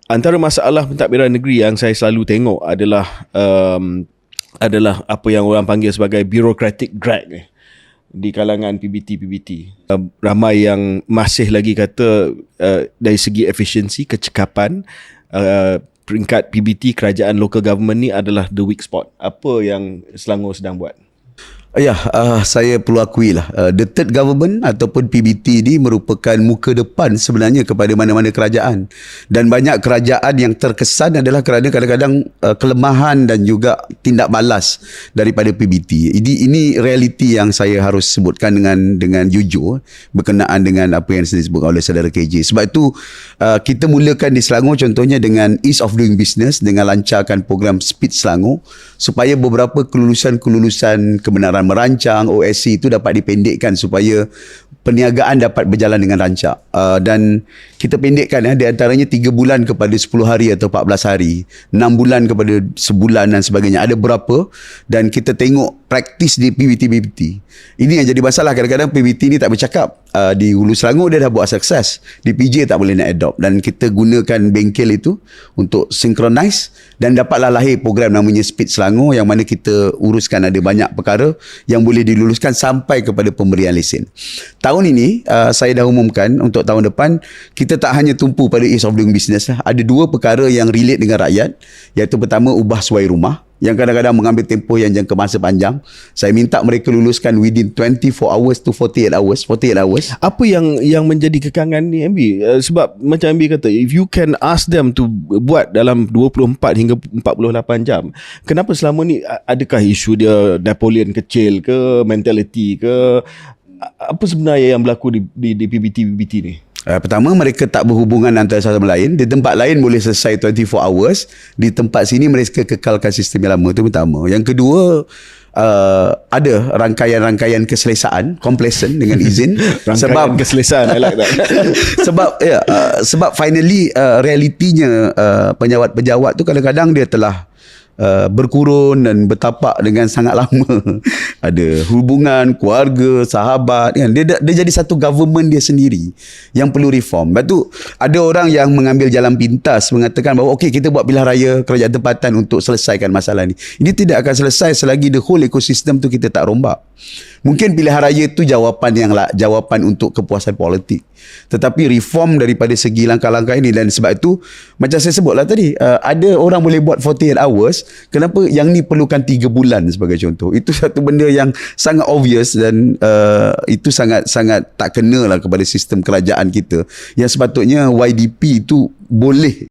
antara masalah pentadbiran negeri yang saya selalu tengok adalah apa yang orang panggil sebagai bureaucratic drag di kalangan PBT. Ramai yang masih lagi kata dari segi efisiensi, kecekapan, peringkat PBT kerajaan local government ni adalah the weak spot. Apa yang Selangor sedang buat? Ya, saya perlu akui lah, the third government ataupun PBT ni merupakan muka depan sebenarnya kepada mana-mana kerajaan, dan banyak kerajaan yang terkesan adalah kerana kadang-kadang kelemahan dan juga tindak balas daripada PBT. Ini realiti yang saya harus sebutkan dengan jujur berkenaan dengan apa yang disebut oleh saudara KJ. Sebab itu kita mulakan di Selangor contohnya dengan ease of doing business, dengan lancarkan program Speed Selangor, supaya beberapa kelulusan kebenaran merancang OSC itu dapat dipendekkan supaya perniagaan dapat berjalan dengan rancak. Dan kita pendekkan di antaranya 3 bulan kepada 10 hari atau 14 hari, 6 bulan kepada sebulan dan sebagainya. Ada berapa, dan kita tengok praktis di PBT. Ini yang jadi masalah. Kadang-kadang PBT ni tak bercakap. Di Hulu Selangor dia dah buat sukses, di PJ tak boleh nak adopt, dan kita gunakan bengkel itu untuk synchronize, dan dapatlah lahir program namanya Speed Selangor, yang mana kita uruskan ada banyak perkara yang boleh diluluskan sampai kepada pemberian lesen. Tahun ini saya dah umumkan untuk tahun depan kita tak hanya tumpu pada ease of doing business lah. Ada 2 perkara yang relate dengan rakyat, iaitu pertama ubah suai rumah, yang kadang-kadang mengambil tempoh yang jangka masa panjang. Saya minta mereka luluskan within 24 hours to 48 hours. Apa yang menjadi kekangan ni, MB? Sebab macam MB kata, if you can ask them to buat dalam 24 hingga 48 jam, kenapa selama ni adakah isu dia Napoleon kecil ke, mentality ke? Apa sebenarnya yang berlaku di PBT ni? Pertama, mereka tak berhubungan antara satu sama lain. Di tempat lain boleh selesai 24 hours. Di tempat sini mereka kekalkan sistem yang lama. Itu pertama. Yang kedua, ada rangkaian-rangkaian keselesaan, complacent dengan izin. Rangkaian keselesaan, I like that. sebab finally realitinya pejabat-pejabat tu kadang-kadang dia telah berkurun dan bertapak dengan sangat lama. Ada hubungan keluarga, sahabat kan. Dia jadi satu government dia sendiri yang perlu reform. Lepas tu ada orang yang mengambil jalan pintas mengatakan bahawa okey, kita buat pilihan raya kerajaan tempatan untuk selesaikan masalah ni. Ini tidak akan selesai selagi the whole ecosystem tu kita tak rombak. Mungkin pilihan raya tu jawapan untuk kepuasan politik, tetapi reform daripada segi langkah-langkah ini. Dan sebab itu macam saya sebutlah tadi, ada orang boleh buat 48 hours, kenapa yang ni perlukan 3 bulan sebagai contoh? Itu satu benda yang sangat obvious, dan itu sangat tak kenalah kepada sistem kerajaan kita, yang sepatutnya YDP itu boleh